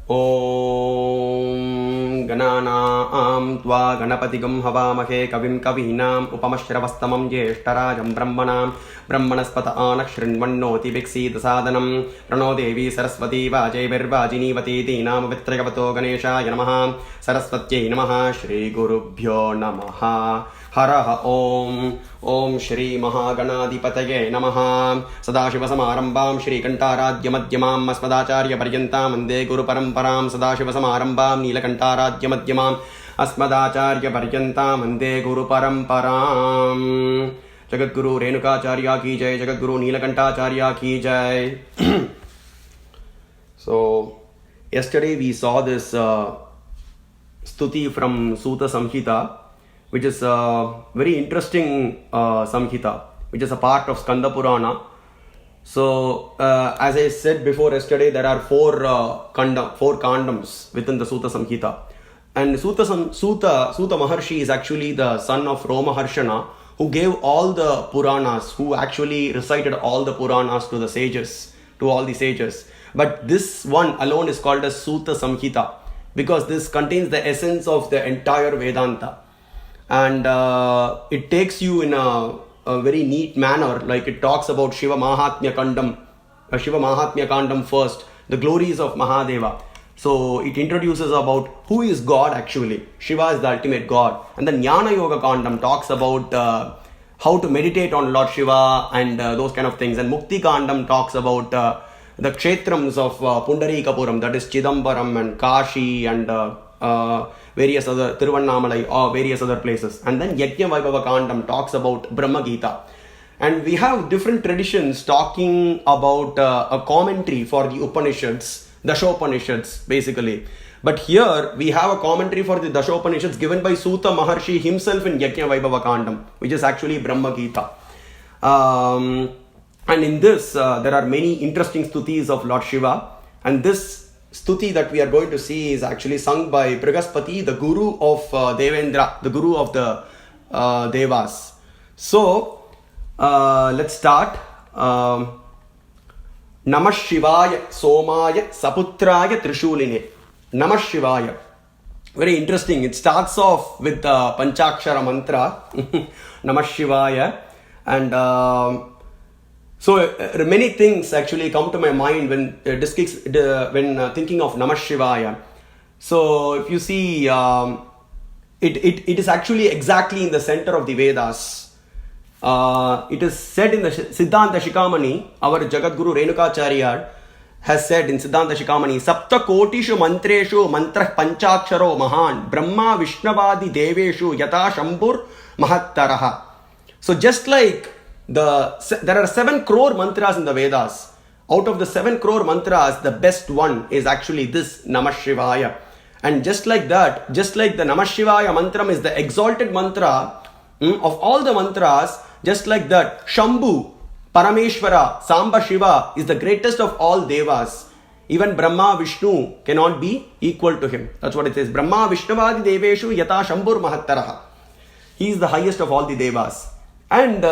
Om Ganana Tva Ganapatigam Havamahe Kavim Kavinam Upamashravastamam Jeshtarajam Brahmanaspata Anakshrinvannoti Viksi Dasadanam Prano Devi Saraswati Vajay Virvajinivati Dinam Vitrayavato Ganesha Yanamaha Saraswatyai Namaha Shri Gurubhyo Namaha Haraha Om Shri Mahaganadipataye Namaha Sadashiva Samarambam Shri Kantaradhya Madhyamam Asmadacharya Paryantam Vande Guru Paramparam Sadashiva Samarambam Neelakantaradhya Madhyamam Asmadacharya Paryantam Vande Guru Paramparam. Jagat Guru Renukacharya ki jai, Jagat Guru Neelakantacharya ki jai. So yesterday we saw this stuti from Suta Samhita, which is a very interesting Samhita, which is a part of Khanda Purana. So, as I said before yesterday, there are four kandams within the Suta Samhita. And Suta Maharishi is actually the son of Romaharshana, who gave all the Puranas, who actually recited all the Puranas to the sages, to all the sages. But this one alone is called as Suta Samhita, because this contains the essence of the entire Vedanta. And it takes you in a very neat manner, like it talks about Shiva Mahatmya Kandam first, the glories of Mahadeva. So it introduces about who is God actually. Shiva is the ultimate God. And then Jnana Yoga Kandam talks about how to meditate on Lord Shiva and those kind of things. And Mukti Kandam talks about the kshetrams of Pundarikapuram, that is Chidambaram and Kashi and various other Tiruvannamalai or various other places. And then Yajna Vaibhava Kandam talks about Brahma Gita. And we have different traditions talking about a commentary for the Upanishads, Dashopanishads basically. But here we have a commentary for the Dashopanishads given by Suta Maharishi himself in Yajna Vaibhava Kandam, which is actually Brahma Gita. And in this there are many interesting stutis of Lord Shiva. And this stuti that we are going to see is actually sung by Brihaspati, the guru of Devendra, the guru of the Devas. So, let's start. Namah Shivaya Somaya Saputraya Trishuline. Namah Shivaya. Very interesting. It starts off with the Panchakshara mantra, Namah Shivaya. And so many things actually come to my mind when thinking of Namah Shivaya. So if you see, it is actually exactly in the center of the Vedas. It is said in the Siddhanta Shikamani, our Jagadguru Renukacharya has said in Siddhanta Shikamani, Sapta Kotishu Mantreshu Mantra Panchaksharo Mahan Brahma Vishnavadi Deveshu Yata Shambhur Mahattaraha. So just like there are 7 crore mantras in the Vedas. Out of the 7 crore mantras, the best one is actually this Namah Shivaya. And just like that, just like the Namah Shivaya mantra is the exalted mantra of all the mantras, just like that, Shambhu, Parameshwara, Samba Shiva is the greatest of all Devas. Even Brahma, Vishnu cannot be equal to him. That's what it says. Brahma, Vishnavadi Deveshu Yata Shambhur Mahattaraha. He is the highest of all the Devas. And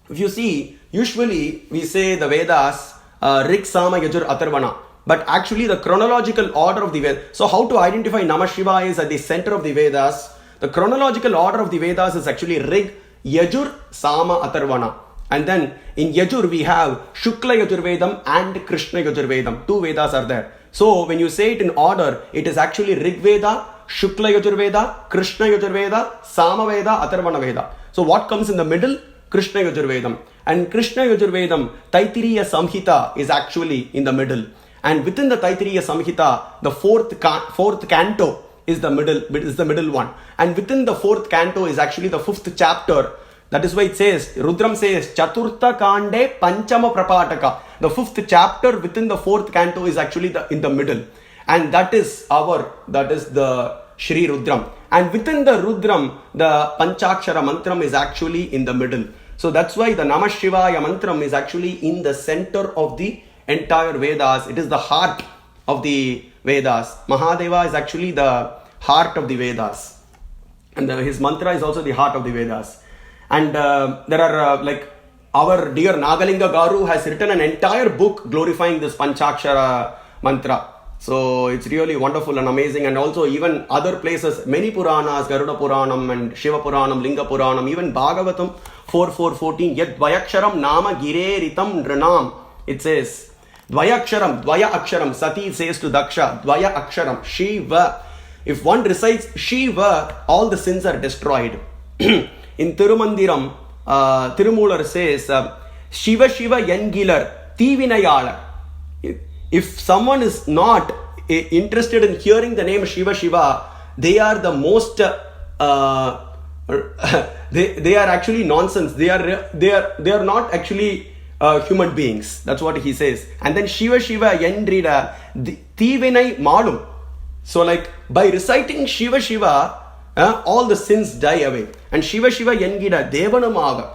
if you see, usually we say the Vedas, Rig, Sama, Yajur, Atharvana. But actually the chronological order of the Vedas. So how to identify Namah Shiva is at the center of the Vedas. The chronological order of the Vedas is actually Rig, Yajur, Sama, Atharvana. And then in Yajur we have Shukla Yajurvedam and Krishna Yajurvedam. 2 Vedas are there. So when you say it in order, it is actually Rig Veda, Shukla Yajurveda, Krishna Yajurveda, Sama Veda, Atharvana Veda. So what comes in the middle? Krishna Yajurvedam. And Krishna Yajurvedam, Taittiriya Samhita is actually in the middle. And within the Taittiriya Samhita, the fourth canto is the middle one. And within the 4th canto is actually the 5th chapter. That is why it says, Rudram says, Chaturtha Kande Panchama Prapataka. The 5th chapter within the 4th canto is actually in the middle. And that is the Shri Rudram. And within the Rudram, the Panchakshara mantram is actually in the middle. So that's why the Namah Shivaya mantram is actually in the center of the entire Vedas. It is the heart of the Vedas. Mahadeva is actually the heart of the Vedas. And his mantra is also the heart of the Vedas. And there are like our dear Nagalinga Garu has written an entire book glorifying this Panchakshara mantra. So it's really wonderful and amazing. And also even other places, many Puranas, Garuda Puranam and Shiva Puranam, Linga Puranam, even Bhagavatam 4.4.14, Yad Dvayaksharam Nama Gire Ritam Nranam. It says, Dvaya Aksharam, Sati says to Daksha, Dvaya Aksharam, Shiva. If one recites Shiva, all the sins are destroyed. In Tirumandiram, Tirumular says, Shiva Shiva Yengilar, Tivinayala. If someone is not interested in hearing the name Shiva Shiva, they are the most, they are actually nonsense. They are not actually human beings. That's what he says. And then Shiva Shiva Yendrida, Tivinay Malum. So like by reciting Shiva Shiva, all the sins die away. And Shiva Shiva Yengida Devanamaga.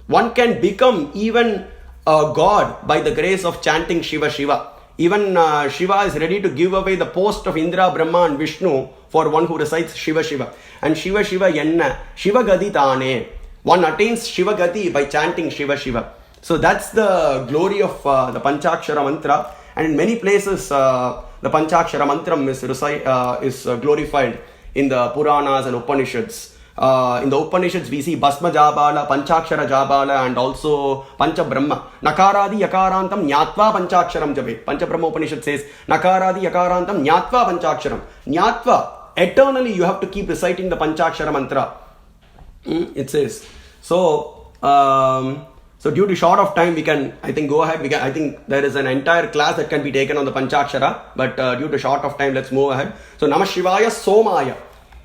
One can become even a god by the grace of chanting Shiva Shiva. Even Shiva is ready to give away the post of Indra, Brahma and Vishnu for one who recites Shiva Shiva. And Shiva Shiva Yenna, Shiva Gati Tane. One attains Shiva Gati by chanting Shiva Shiva. So that's the glory of the Panchakshara Mantra. And in many places, the Panchakshara Mantram is glorified in the Puranas and Upanishads. In the Upanishads, we see Bhasma Jabala, Panchakshara Jabala, and also Pancha Brahma. Nakaradi Yakarantam Nyatva Panchaksharam Jabe. Pancha Brahma Upanishad says, Nakaradi Yakarantam Nyatva Panchaksharam. Nyatva. Eternally you have to keep reciting the Panchakshara Mantra. It says. So due to short of time, we can, I think, go ahead. I think there is an entire class that can be taken on the Panchakshara. But due to short of time, let's move ahead. So Namah Shivaya Somaya.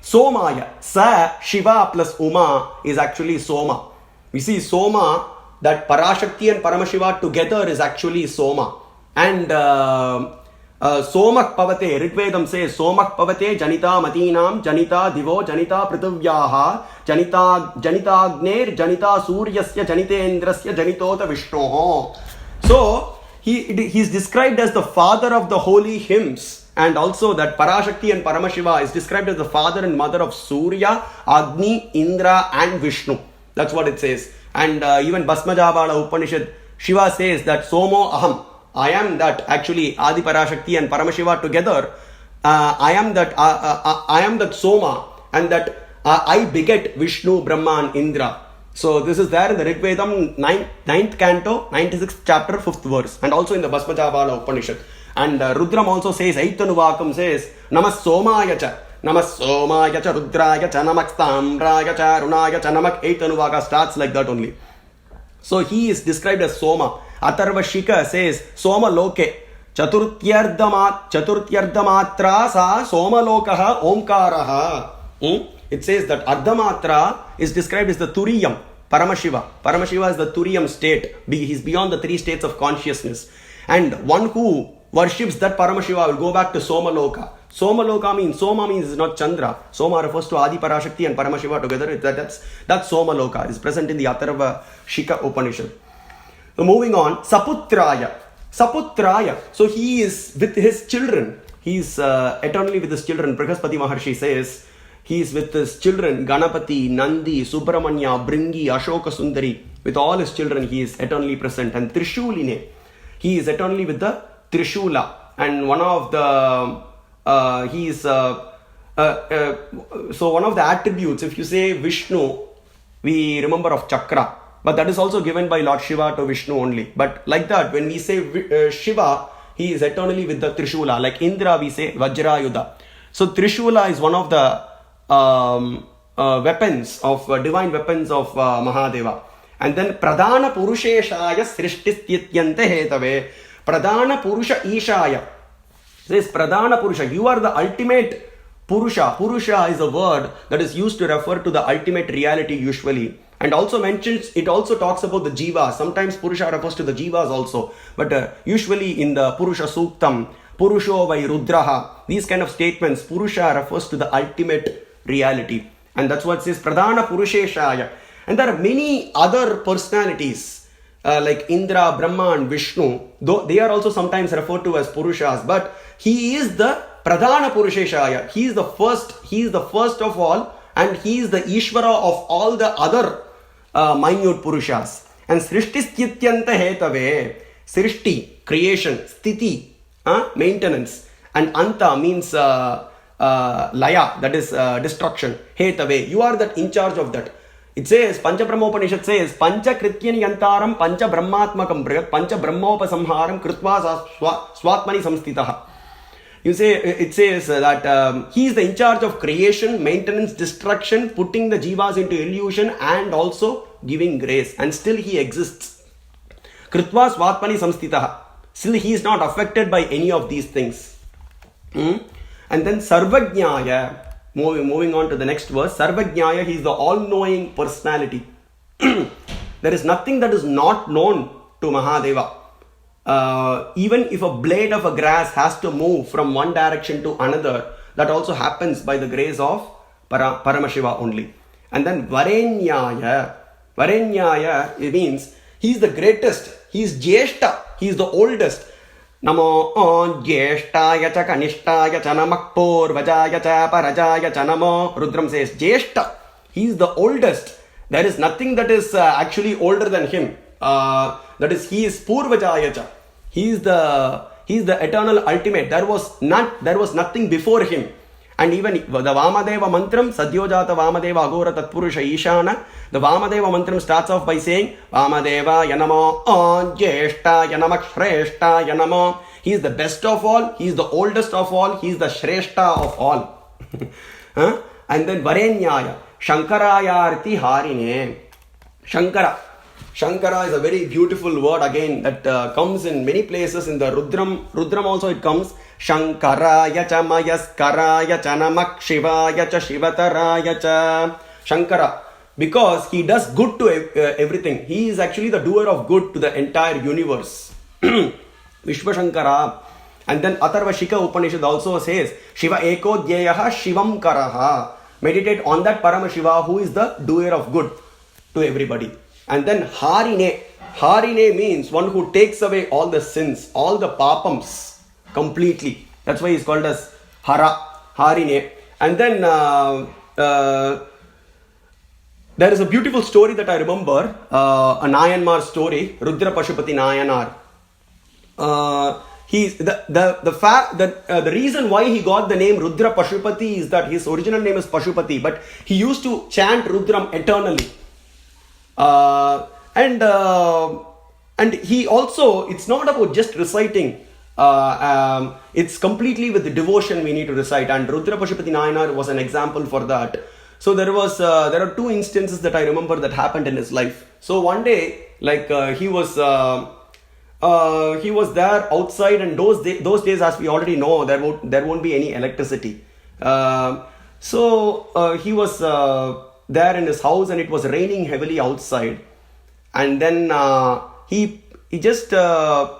Somaya, Sa, Shiva plus Uma is actually Soma. We see Soma, that Parashakti and Paramashiva together is actually Soma. And Somak Pavate, Rigvedam says, Somak Pavate, Janita Matinam, Janita Divo, Janita Prithavyaha, Janita Agner, Janita Suryasya, Janitendrasya, Janitota Vishnoho. So, he is described as the father of the holy hymns. And also that Parashakti and Paramashiva is described as the father and mother of Surya, Agni, Indra and Vishnu. That's what it says. And even Bhasmajabala Upanishad, Shiva says that Somo Aham. I am that. Actually, Adi Parashakti and Paramashiva together, I am that Soma, and that I beget Vishnu, Brahma and Indra. So this is there in the Rigvedam 9th canto, 96th chapter, 5th verse. And also in the Bhasmajabala Upanishad. And Rudram also says, Aitanuvakam says, Namas Somaya cha, Namas Somaya cha, Rudraya cha, Namak Samraya cha, Runaya cha, Namak. Aitanuvaka starts like that only. So he is described as Soma. Atharva Shika says, Soma Loke, Chaturtyardamatra sa Soma Lokaha Omkaraha. It says that Ardhamatra is described as the Turiyam, Paramashiva. Paramashiva is the Turiyam state. He is beyond the three states of consciousness. And one who worships that Paramashiva will go back to Soma Loka. Soma means is not Chandra. Soma refers to Adi Parashakti and Paramashiva together. That's Soma Loka. It is present in the Atharva Shika Upanishad. So moving on, Saputraya. So he is with his children. He is eternally with his children. Brihaspati Maharishi says he is with his children, Ganapati, Nandi, Subramanya, Bringi, Ashoka Sundari. With all his children, he is eternally present. And Trishuline, he is eternally with the Trishula. And one of the so one of the attributes, if you say Vishnu, we remember of Chakra. But that is also given by Lord Shiva to Vishnu only. But like that, when we say Shiva, he is eternally with the Trishula. Like Indra, we say Vajrayudha. So Trishula is one of the weapons of divine weapons of Mahadeva. And then Pradhana Purusheshaya Srishtistyante Hetave. Pradhana Purusha Ishaya. Says Pradhana Purusha, you are the ultimate Purusha. Purusha is a word that is used to refer to the ultimate reality usually. And also mentions, it also talks about the Jiva. Sometimes Purusha refers to the Jivas also. But usually in the Purusha Suktam, Purusho vai Rudraha, these kind of statements, Purusha refers to the ultimate reality. And that's what it says, Pradhana Purusheshaya. And there are many other personalities like Indra, Brahma and Vishnu, though they are also sometimes referred to as Purushas. But he is the Pradhana Purusheshaya. He is the first of all, and he is the Ishvara of all the other minute Purushas. And Srishti Sthityanta Hetave, Srishti, creation, Sthiti, maintenance, And anta means laya, that is destruction. Hetave, you are that in charge of that. It says, Pancha Brahma Upanishad says, Pancha Krityani Yantaram, Pancha Brahmatmakam Brihat, Pancha Brahmopasamharam, Krutva Swatmani Samstitaha. It says that he is the in charge of creation, maintenance, destruction, putting the jivas into illusion, and also giving grace. And still he exists. Krutva Swatmani Samstitaha. Still he is not affected by any of these things. And then Sarvajnaya. Moving on to the next verse, Sarvajnaya, he is the all-knowing personality. There is nothing that is not known to Mahadeva. Even if a blade of a grass has to move from one direction to another, that also happens by the grace of Paramashiva only. And then Varenyaya, it means he is the greatest, he is Jyeshta, he is the oldest. Namo Jyeshtaya cha Kanishtaya cha Namak Vajaya cha Parajaya cha Namo. Rudram says Jyeshta. He is the oldest. There is nothing that is actually older than him. That is, he is Purvajaya cha. He is the eternal ultimate. There was nothing before him. And even the Vamadeva mantram, Sadyojata Vamadeva Agora Tatpurusha Ishana, the Vamadeva mantram starts off by saying, Vamadeva Yanamo, Jyeshta Yanamak Shreshta Yanamo. He is the best of all, he is the oldest of all, he is the Shreshta of all. And then Varenyaya, Shankarayarti Harine. Shankara is a very beautiful word again that comes in many places in the Rudram. Rudram also it comes. Shankaraya cha Mayaskaraya cha Namak Shivaya cha Shivataraya cha. Shankara. Because he does good to everything. He is actually the doer of good to the entire universe. Vishva Shankara. And then Atharva Shika Upanishad also says, Shiva Eko Dhyayaha Shivam Karaha. Meditate on that Paramashiva who is the doer of good to everybody. And then Harine. Harine means one who takes away all the sins, all the papams completely. That's why he's called as Harine. And then there is a beautiful story that I remember, a Nayanmar story, Rudra Pashupati Nayanar. He's the fact that the reason why he got the name Rudra Pashupati is that his original name is Pashupati, but he used to chant Rudram eternally. And he also, it's not about just reciting, it's completely with the devotion we need to recite, and Rudra Pashupati Nayanar was an example for that. So there are two instances that I remember that happened in his life. So one day, like he was there outside, and those days, as we already know, there won't be any electricity. So he was there in his house, and it was raining heavily outside. And then he just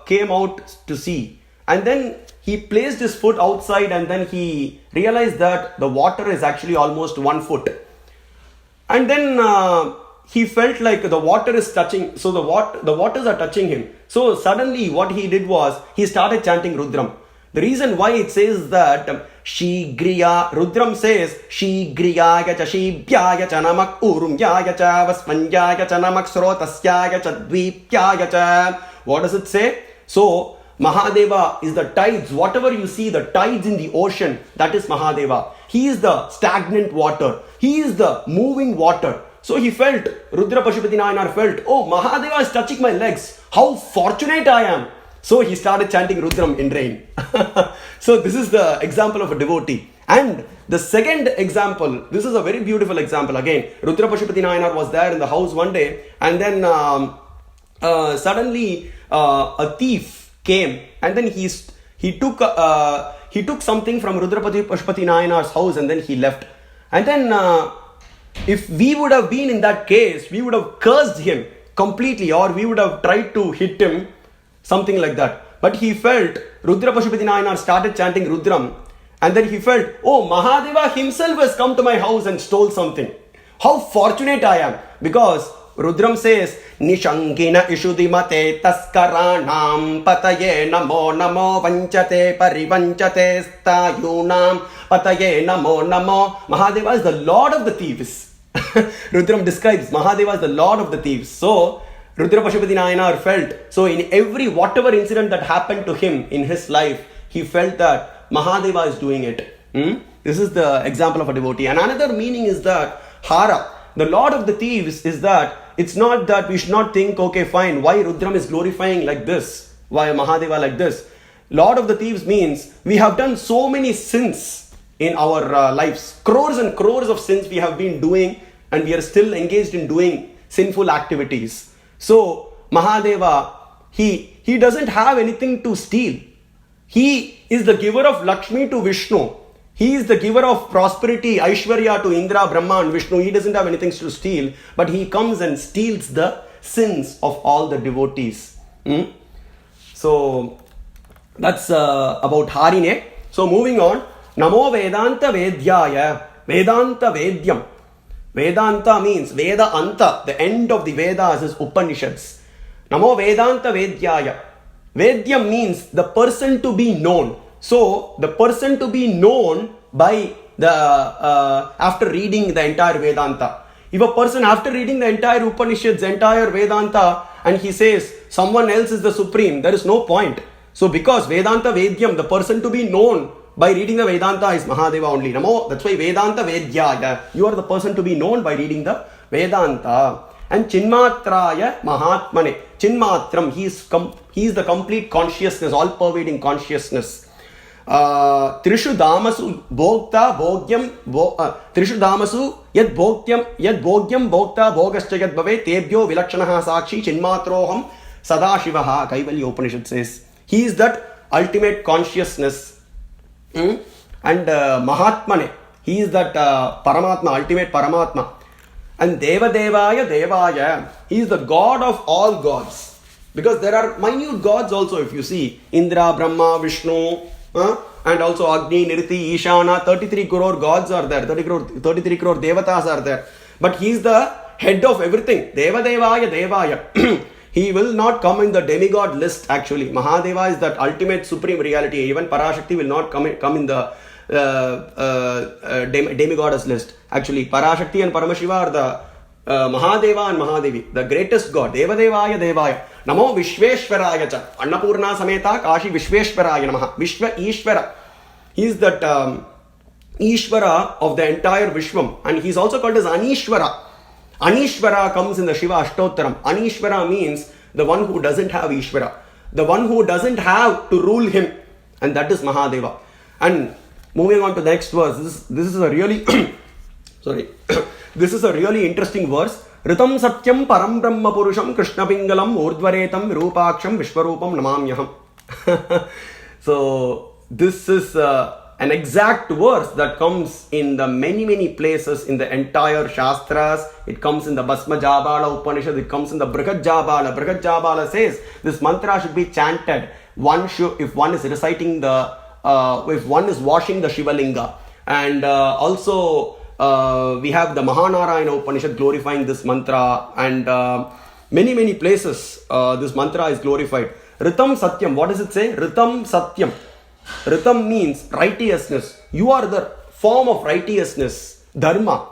came out to see. And then he placed his foot outside, and then he realized that the water is actually almost 1 foot. And then he felt like the water is touching, so the waters are touching him. So suddenly what he did was, he started chanting Rudram. The reason why it says that Shigriya, Rudram says Shigriyaya cha Shibhyaya cha Namak Urumyaya cha Vasmanyaya cha Namak Srotasyaya cha Dvipyaya cha. What does it say? So Mahadeva is the tides. Whatever you see, the tides in the ocean, that is Mahadeva. He is the stagnant water. He is the moving water. So he felt, Rudra Pashupati Nayanar felt, oh, Mahadeva is touching my legs. How fortunate I am. So he started chanting Rudram in rain. So this is the example of a devotee. And the second example, this is a very beautiful example again. Rudra Pashupati Nayanar was there in the house one day, and then suddenly a thief came, and then he took something from Rudra Pashupati Nayanar's house, and then he left. And then if we would have been in that case, we would have cursed him completely, or we would have tried to hit him, something like that. But he felt, Rudra Pashupati Nayanar started chanting Rudram, and then he felt, oh, Mahadeva himself has come to my house and stole something. How fortunate I am. Because Rudram says, Nishangina Ishudimate Taskaranam Pataye Namo Namo Vanchate Parivanchate Stayunam Pataye Namo Namo. Mahadeva is the Lord of the thieves. Rudram describes Mahadeva as the Lord of the thieves. So Rudra Pashupati Nayanar felt, so in whatever incident that happened to him in his life, he felt that Mahadeva is doing it. This is the example of a devotee. And another meaning is that Hara, the Lord of the thieves, is that it's not that we should not think, okay, fine, why Rudram is glorifying like this? Why Mahadeva like this? Lord of the thieves means we have done so many sins in our lives. Crores and crores of sins we have been doing, and we are still engaged in doing sinful activities. So Mahadeva, he doesn't have anything to steal. He is the giver of Lakshmi to Vishnu. He is the giver of prosperity, Aishwarya to Indra, Brahma and Vishnu. He doesn't have anything to steal, but he comes and steals the sins of all the devotees. So that's about Harine. So moving on, Namo Vedanta Vedyaya, Vedanta Vedyam. Vedanta means Veda Anta, the end of the Vedas is Upanishads. Namo Vedanta Vedyaya. Vedyam means the person to be known. So the person to be known by the after reading the entire Vedanta. If a person after reading the entire Upanishads, entire Vedanta, and he says someone else is the supreme, there is no point. So because Vedanta Vedyam, the person to be known by reading the Vedanta is Mahadeva only. Namo, that's why Vedanta Vedyaya. You are the person to be known by reading the Vedanta. And Chinmatraya Mahatmane. Chinmatram, he is the complete consciousness, all-pervading consciousness. Trishu Damasu Bhokta Bhogyam Trishu Damasu Yad Bhogyam Bhokta Bhogascha Yad Bhave Tebhyo Vilakshanaha Sakshi Chinmatroham Sadashivaha. Kaivalya Upanishad says he is that ultimate consciousness. And Mahatmane, he is that Paramatma, ultimate Paramatma. And Devadevaya Devaya, he is the God of all gods. Because there are minute gods also, if you see Indra, Brahma, Vishnu, and also Agni, Niriti, Ishana, 33 crore gods are there, 33 crore Devatas are there. But he is the head of everything. Devadevaya Devaya. He will not come in the demigod list actually. Mahadeva is that ultimate supreme reality. Even Parashakti will not come in the demigoddess list. Actually, Parashakti and Paramashiva are the Mahadeva and Mahadevi, the greatest god. Devadevaya Devaya. Namo Vishveshwaraya cha. Annapurna Sameta Kashi Vishveshwaraya Namaha. Vishva Ishvara. He is that Ishvara of the entire Vishwam. And he is also called as Anishvara. Anishvara comes in the Shiva Ashtottaram. Anishvara means the one who doesn't have Ishvara. The one who doesn't have to rule him. And that is Mahadeva. And moving on to the next verse. This is a really sorry. This is a really interesting verse. Ritam Satyam Param Brahma Purusham Krishna Pingalam Urdvaretam Virupaksham Vishwarupam Namamyaham. So this is an exact verse that comes in the many places in the entire Shastras. It comes in the Bhasma Jabala Upanishad. It comes in the Brihad Jabala. Brihad Jabala says this mantra should be chanted. If one is reciting if one is washing the Shiva Linga. And also we have the Mahanarayana Upanishad glorifying this mantra. And many places this mantra is glorified. Ritam Satyam. What does it say? Ritam Satyam. Ritam means righteousness. You are the form of righteousness. Dharma.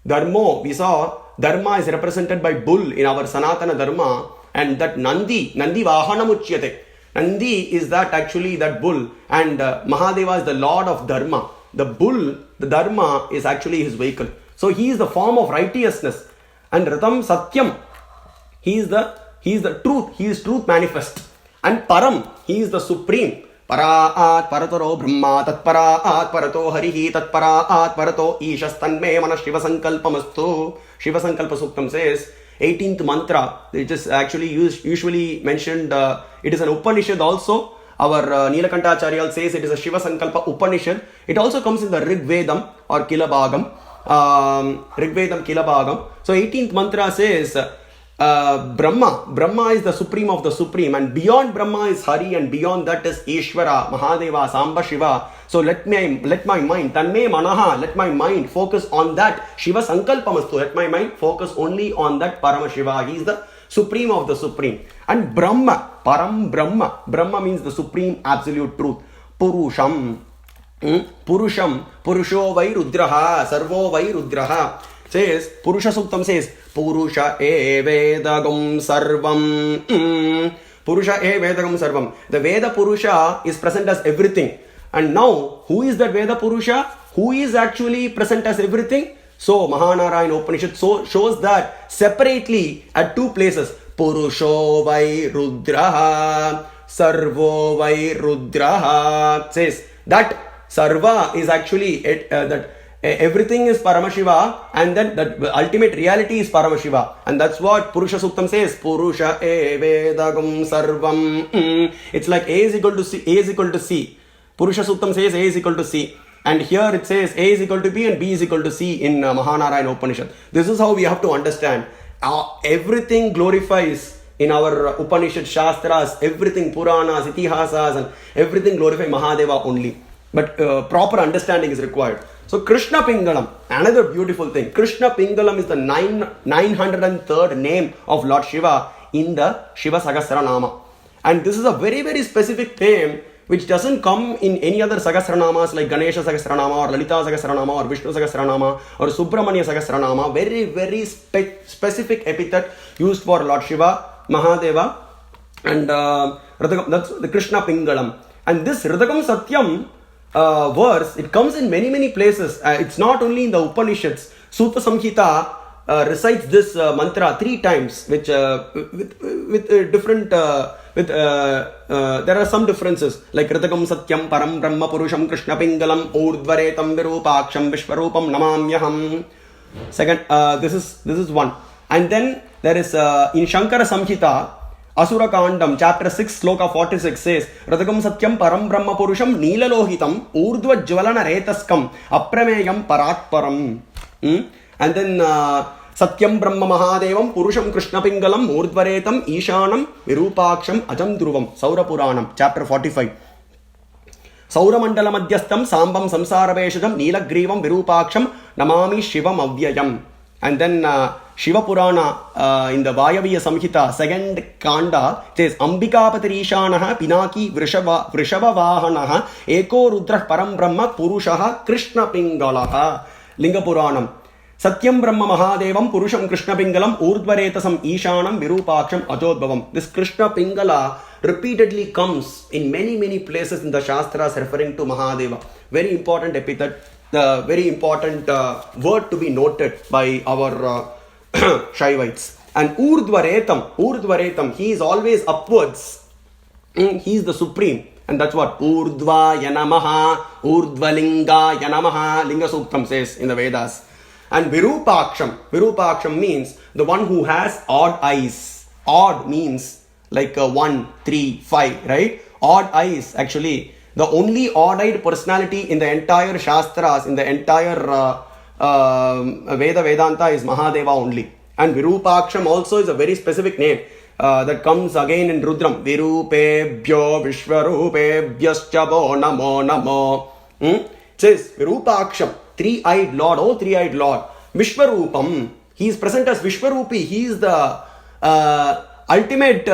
Dharmo. We saw Dharma is represented by bull in our Sanatana Dharma. And that Nandi Vahanamuchyate. Nandi is that bull. And Mahadeva is the Lord of Dharma. The bull, the Dharma, is actually his vehicle. So he is the form of righteousness. And Ritam Satyam. He is the truth. He is truth manifest. And Param. He is the supreme. Paraat paratoro brahma tatparaat parato harihi tatparaat parato ishastanme mana Shiva Sankalpamastu. Shiva Sankalpa Suktam says 18th mantra. It is actually usually mentioned. It is an Upanishad also. Our Nilakantacharya says it is a Shiva Sankalpa Upanishad. It also comes in the Rig Vedam or Kilabhagam. Rig Vedam Kilabhagam. So 18th mantra says Brahma is the supreme of the supreme, and beyond Brahma is Hari, and beyond that is Ishvara, Mahadeva, Samba Shiva. So let my mind, Tanme Manaha, let my mind focus on that. Shiva Sankalpamastu, let my mind focus only on that Parama Shiva. He is the supreme of the supreme. And Brahma, Param Brahma. Brahma means the supreme absolute truth. Purusham. Purusham. Purusho vai Rudraha. Sarvo vai Rudraha. Says, Purusha Suktam says, Purusha evedagam sarvam. Purusha evedagam sarvam. The Veda Purusha is present as everything. And now, who is that Veda Purusha? Who is actually present as everything? So, Mahanarayana Upanishad shows that separately at two places. Purusho vai Rudraha, Sarvo vai Rudraha. Says that Sarva is actually that everything is Paramashiva, and then the ultimate reality is Paramashiva. And that's what Purusha Suktam says. Purusha evedagam sarvam. It's like A is equal to C. A is equal to C. Purusha Suktam says A is equal to C. And here it says A is equal to B and B is equal to C in Mahanarayana Upanishad. This is how we have to understand. Everything glorifies in our Upanishad Shastras, everything Puranas, Itihasas, and everything glorify Mahadeva only. But proper understanding is required. So Krishna Pingalam, another beautiful thing. Krishna Pingalam is the 903rd name of Lord Shiva in the Shiva Sahasranama. And this is a very, very specific name which doesn't come in any other Sahasranamas like Ganesha Sahasranama or Lalita Sahasranama or Vishnu Sahasranama or Subramanya Sahasranama. Very, very specific epithet used for Lord Shiva, Mahadeva, and that's the Krishna Pingalam. And this Hridakam Satyam verse, it comes in many, many places. It's not only in the Upanishads. Suta Samhita recites this mantra 3 times, which with different there are some differences, like Hridakam Satyam Param Brahma Purusham Krishna Pingalam Urdvaretam Virupaksham Vishwarupam Namamyaham. Second, this is one. And then there is in Shankara Samhita, Asura Kandam, chapter 6, sloka 46 says, Hridakam Satyam Param Brahma Purusham Neelalohitam Urdva Jvalana Retaskam Aprameyam Paratparam. And then Satyam Brahma Mahadevam Purusham Krishna Pingalam Urdvaretam Ishanam Virupaksham Ajam Dhruvam. Saura Puranam, chapter 45. Saura Mandala Madhyastam Sambam Samsara Veshadam Neelagrivam Virupaksham Namami Shivam Avyayam. And then Shiva Purana in the Vayaviya Samhita, 2nd Khanda, says Ambikapati Ishanaha Pinaki Vrishava Vahanaha Eko Rudra Param Brahma Purushaha Krishna Pingalaha. Linga Puranam. Satyam Brahma Mahadevam Purusham Krishna Pingalam Urdvaretasam Ishanam Virupaksham Ajodbhavam. This Krishna Pingala repeatedly comes in many, many places in the Shastras referring to Mahadeva. Very important epithet. The very important word to be noted by our Shaivites. And Urdvaretam, he is always upwards. He is the supreme. And that's what Urdva Yanamaha, Urdvalinga Yanamaha, Linga Suktam says in the Vedas. And Virupaksham means the one who has odd eyes. Odd means like 1, 3, 5, right? Odd eyes, actually. The only odd-eyed personality in the entire Shastras, in the entire Vedanta is Mahadeva only. And Virupaksham also is a very specific name that comes again in Rudram. Virupebhyo Vishwarupebhyascha namo namo. It says Virupaksham, 3-eyed Lord, oh 3-eyed Lord. Vishwarupam, he is present as Vishwarupi. He is the ultimate,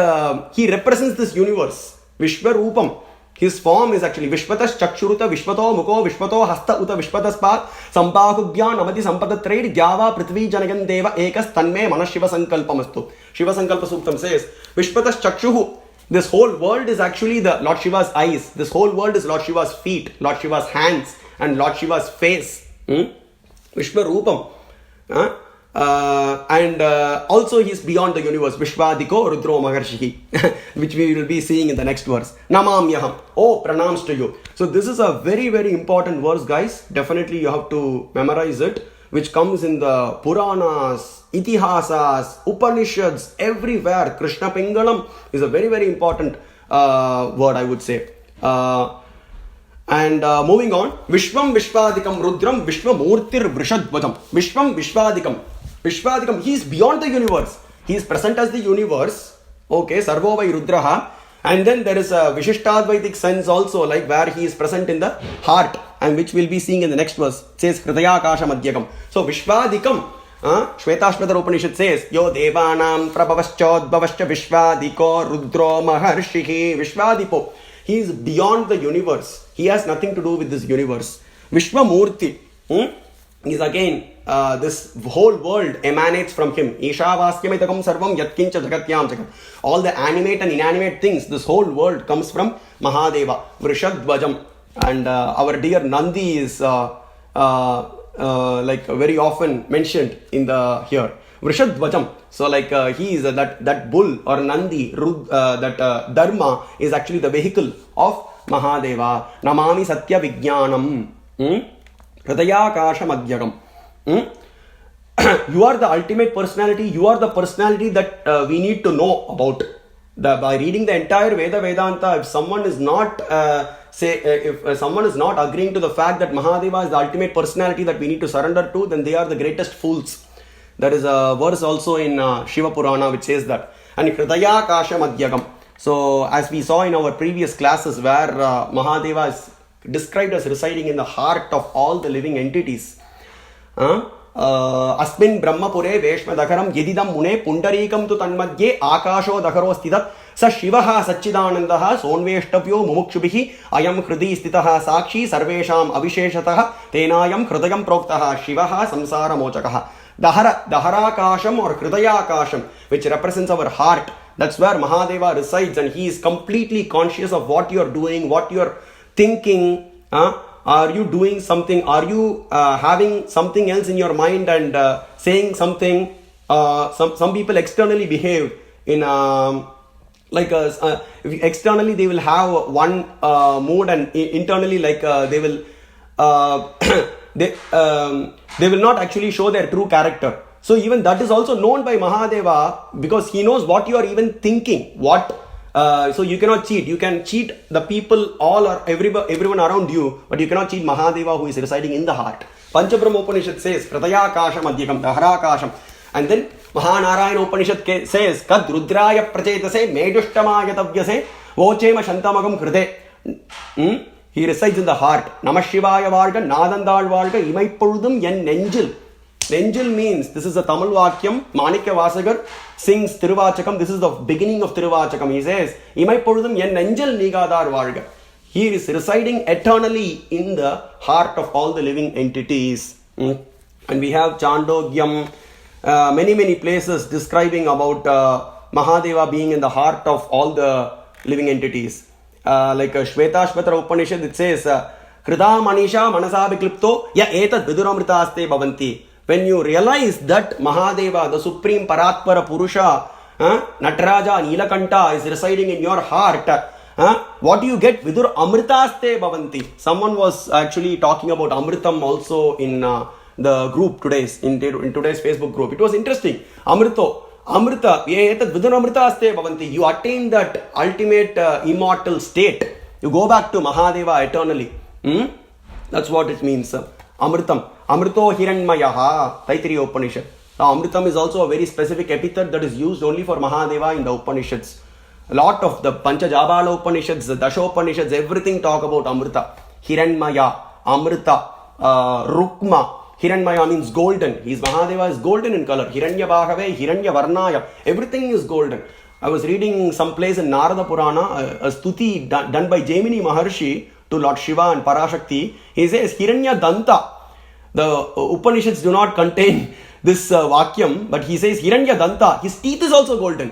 he represents this universe. Vishwarupam. His form is actually Vishvatas Chakshuruta Vishvato Muko Vishvato Hasta Uta Vishvataspat Sampakubhyan Amati Sampadatrade Dyava Prithvi Janagan Deva Ekas Tanme Manashiva Sankalpamastu. Shiva Sankalpa Suktam says Vishvatas Chakshuhu. This whole world is actually the Lord Shiva's eyes. This whole world is Lord Shiva's feet, Lord Shiva's hands, and Lord Shiva's face. Vishwarupam. And also he is beyond the universe. Vishwadiko Rudro Maharshihi, which we will be seeing in the next verse. Namamyaham. Oh, pranams to you. So this is a very, very important verse, guys. Definitely you have to memorize it, which comes in the Puranas, Itihasas, Upanishads, everywhere. Krishna Pingalam is a very, very important word, I would say. And moving on, Vishvam Vishwadikam Rudram Vishwamurtir Vrishadvajam. Vishvam Vishwadikam. Vishwadikam, he is beyond the universe. He is present as the universe. Okay, Sarvo vai Rudraha. And then there is a Vishishtadvaitik sense also, like where he is present in the heart, and which we'll be seeing in the next verse. It says Hridaya Kasha Madhyakam. So Vishwadikam, Shvetashvatara Upanishad says, Yo Devanam Prabhavaschodbhavascha Vishwadiko Rudro Maharshihi Vishwadipo. He is beyond the universe. He has nothing to do with this universe. Vishwamurti is again, this whole world emanates from him. Ishavaskyamitakam sarvam yatkincha jagatyam jagat. All the animate and inanimate things, this whole world comes from Mahadeva. Vrishadvajam. And our dear Nandi is like very often mentioned in the here. Vrishadvajam. So like he is that bull or Nandi, that Dharma is actually the vehicle of Mahadeva. Namami Satya Vijnanam. Hridayakasha Madhyagam. You are the ultimate personality. You are the personality that we need to know about. By reading the entire Vedanta, if someone is not if someone is not agreeing to the fact that Mahadeva is the ultimate personality that we need to surrender to, then they are the greatest fools. There is a verse also in Shiva Purana which says that. And Hridayakasha Madhyagam. So as we saw in our previous classes where Mahadeva is described as residing in the heart of all the living entities. Asmin Brahmapure Veshmadakaram Yedidam Mune Pundarikam tu Tanmadye Akasho Dakaro Stidat Sa Shivaha Sachidanandaha Sonveshtavyo Mumukshubhihi Ayam Hridi Stitaha Sakshi Sarvesham Avisheshataha Tenayam Hridayam Proktaha Shivaha Samsara Mochakaha. Daharakasham or Hridayakasham, which represents our heart. That's where Mahadeva resides, and he is completely conscious of what you are doing, what you are thinking. Are you doing something? Are you having something else in your mind and saying something? Some people externally behave in externally they will have one mood, and internally they will they will not actually show their true character. So even that is also known by Mahadeva, because he knows what you are even thinking. So you cannot cheat. You can cheat the people, all or everyone around you, but you cannot cheat Mahadeva who is residing in the heart. Panchabrahma Upanishad says, Hridayakasha Madhyakam, Daharakasham. And then Mahanarayana Upanishad says, Kad Rudraya Prachetase, Medushtamayatavyase, Vochema Shantamagam Krite. He resides in the heart. Namashivaya Valga, Nadandal Valga, Imaipurudum Yen Nenjil. Nenjil means, this is a Tamil Vakyam, Manikya Vasagar sings Tiruvachakam. This is the beginning of Tiruvachakam. He says, Imaipurudum Yen Nenjil Nigadar Valga. He is residing eternally in the heart of all the living entities. And we have Chandogyam, many places describing about Mahadeva being in the heart of all the living entities. Like Shvetashvatara Upanishad, it says, Krida Manisha Manasa Viklipto Ya Etat Viduramritaste Bhavanti. When you realize that Mahadeva, the Supreme Paratvara Purusha, Nataraja, Nilakanta is residing in your heart, what do you get? Vidur Amritaste Bhavanti. Someone was actually talking about Amritam also in the group in today's Facebook group. It was interesting. Amrita, you attain that ultimate immortal state. You go back to Mahadeva eternally. That's what it means. Amritam. Amrito Hiranmayaha. Taittiriya Upanishad. Now, Amritam is also a very specific epithet that is used only for Mahadeva in the Upanishads. A lot of the Panchajabala Upanishads, the Dasha Upanishads, everything talk about Amrita. Hiranmaya, Amrita, Rukma. Hiranmaya means golden. Mahadeva is golden in color. Hiranya Bhagave, Hiranya Varnaya. Everything is golden. I was reading some place in Narada Purana, a stuti done by Jaimini Maharishi to Lord Shiva and Parashakti. He says Hiranya Danta. The Upanishads do not contain this Vakyam, but he says Hiranya Danta. His teeth is also golden.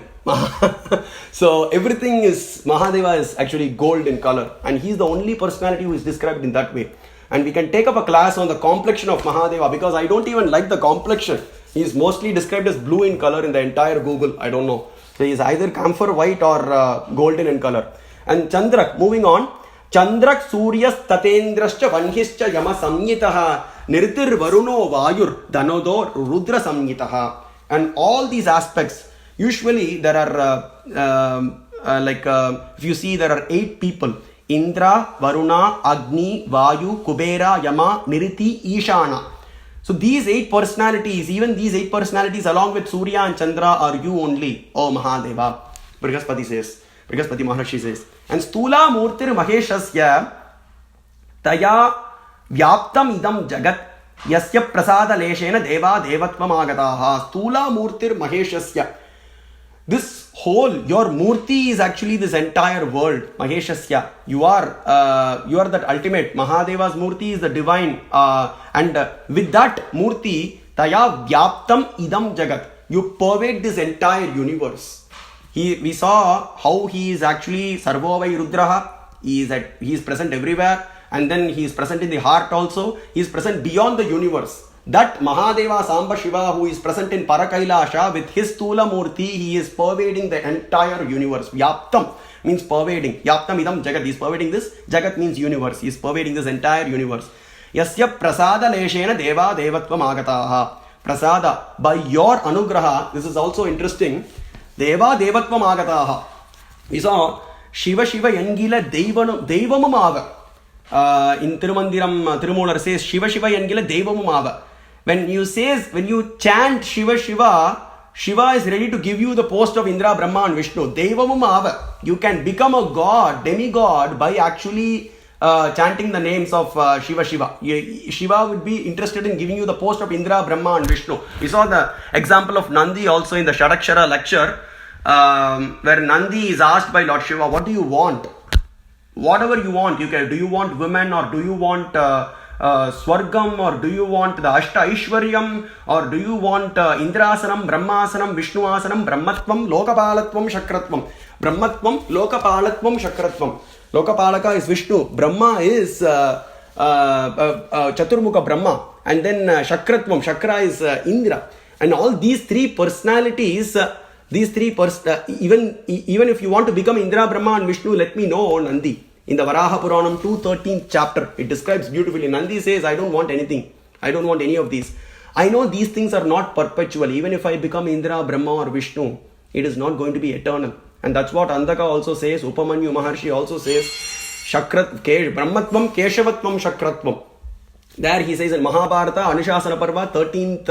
So everything is, Mahadeva is actually gold in color. And he is the only personality who is described in that way. And we can take up a class on the complexion of Mahadeva, because I don't even like the complexion. He is mostly described as blue in color in the entire Google. I don't know. So he is either camphor white or golden in color. And Chandrak, moving on. Chandrak Suryas Tatendrascha Vanhischa Yama Samyitaha Nirtir Varuno Vayur Danodor Rudra Samyitaha. And all these aspects, usually there are if you see, there are 8 people. Indra, Varuna, Agni, Vayu, Kubera, Yama, Niriti, Ishana. So these 8 personalities, even these 8 personalities along with Surya and Chandra are you only, O Mahadeva. Brihaspati Maharishi says. And Stula Murtir Maheshasya Taya Vyaptam Idam Jagat Yasya Prasada Leshena Deva Devatvam Agataha. Stula Murtir Maheshasya. This whole, your Murti is actually this entire world. Maheshasya. You are that ultimate. Mahadeva's Murti is the divine. And with that Murti, Taya Vyaptam Idam Jagat. You pervade this entire universe. We saw how he is actually Sarvovai Rudraha. He is present everywhere. and then he is present in the heart also. He is present beyond the universe. That Mahadeva Samba Shiva who is present in Parakailasha with his Stula Murti, he is pervading the entire universe. Vyaptam means pervading. Yaptam idam Jagat. He is pervading this. Jagat means universe. He is pervading this entire universe. Yasya prasada leshena deva devatvam agataha. Prasada, by your anugraha, this is also interesting. Deva devatvam agataha. We saw Shiva Yangila Devamam ava. In Tirumandiram, Tirumular says Shiva Yangila Devamam ava. When you chant Shiva, Shiva is ready to give you the post of Indra, Brahma and Vishnu. Devamam ava. You can become a god, demigod, by actually chanting the names of Shiva. Shiva would be interested in giving you the post of Indra, Brahma and Vishnu. We saw the example of Nandi also in the Shadakshara lecture, where Nandi is asked by Lord Shiva, what do you want? Whatever you want, you can. Do you want women, or do you want Swargam, or do you want the Ashta Ishwaryam, or do you want Indrasanam, Brahmasanam, Vishnuasanam, Brahmatvam, Lokapalatvam, Shakratvam. Brahmatvam, Lokapalatvam, Shakratvam. Lokapalaka is Vishnu, Brahma is Chaturmukha Brahma, and then Shakratvam, Shakra is Indra. And all these three personalities, even if you want to become Indra, Brahma and Vishnu, let me know, Nandi. In the Varaha Puranam 213th chapter, it describes beautifully. Nandi says, I don't want anything. I don't want any of these. I know these things are not perpetual. Even if I become Indra, Brahma or Vishnu, it is not going to be eternal. And that's what Andaka also says, Upamanyu Maharshi also says, Brahmatvam Keshavatvam Shakratvam. There he says in Mahabharata, Anushasana Parva, 13th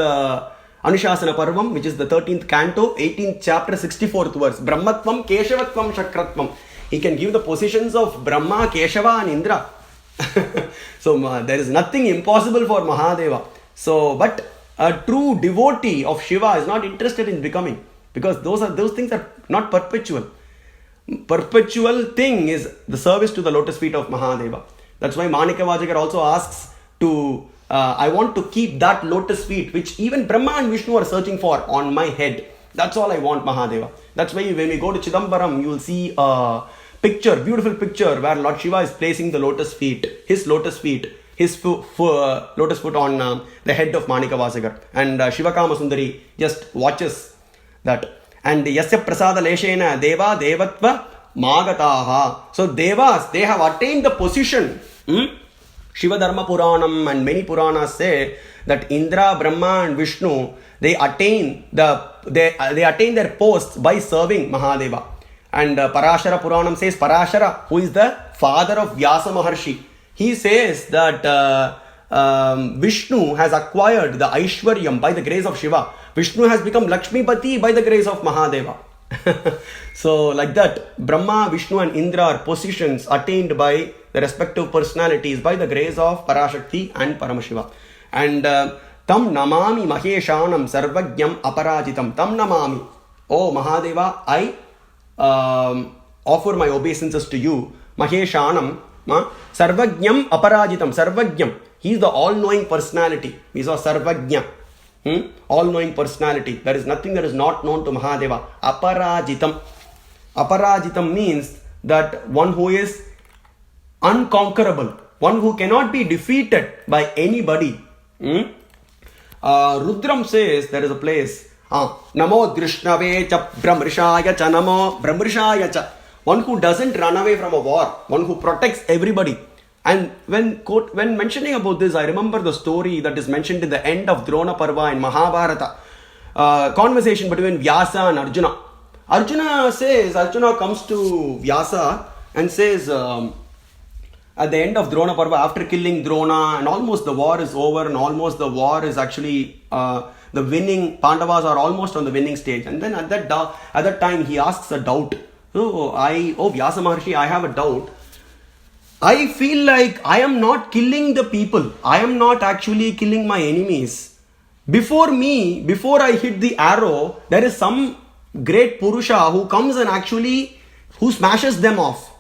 Anushasana Parvam, which is the 13th canto, 18th chapter, 64th verse. Brahmatvam Keshavatvam Shakratvam. He can give the positions of Brahma, Keshava and Indra. So there is nothing impossible for Mahadeva. So, but a true devotee of Shiva is not interested in becoming, because those things are not perpetual. Perpetual thing is the service to the lotus feet of Mahadeva. That's why Manikavajakar also asks to, I want to keep that lotus feet which even Brahma and Vishnu are searching for on my head. That's all I want, Mahadeva. That's why when we go to Chidambaram, you will see a picture, beautiful picture, where Lord Shiva is placing the lotus feet, his lotus feet, his lotus foot on the head of Manikavajakar. And Shivakama Sundari just watches that. And Yasya Prasada Leshena Deva Devatva Magataha. So Devas, they have attained the position. Shiva Dharma Puranam and many Puranas say that Indra, Brahma and Vishnu, they attain their posts by serving Mahadeva. And Parashara Puranam says, Parashara, who is the father of Vyasa Maharshi, he says that Vishnu has acquired the Aishwaryam by the grace of Shiva. Vishnu has become Lakshmipati by the grace of Mahadeva. So like that, Brahma, Vishnu and Indra are positions attained by the respective personalities by the grace of Parashakti and Paramashiva. And Tam Namami Maheshanam Sarvagyam Aparajitam. Tam Namami. Oh Mahadeva, I offer my obeisances to you. Maheshanam Sarvagyam Aparajitam. Sarvagyam. He is the all-knowing personality. We saw Sarvagya. All-knowing personality. There is nothing that is not known to Mahadeva. Aparajitam. Aparajitam means that one who is unconquerable. One who cannot be defeated by anybody. Rudram says, there is a place. Namo Drishnave cha Brahmrishaya cha Namo Brahmrishaya cha. One who doesn't run away from a war. One who protects everybody. And when mentioning about this, I remember the story that is mentioned in the end of Drona Parva in Mahabharata. Conversation between Vyasa and Arjuna. Arjuna comes to Vyasa and says, at the end of Drona Parva, after killing Drona, and almost the war is over, and almost the war is actually the winning, Pandavas are almost on the winning stage. And then at that time he asks a doubt. Vyasa Maharshi, I have a doubt. I feel like I am not killing the people. I am not actually killing my enemies. Before I hit the arrow, there is some great Purusha who comes and who smashes them off.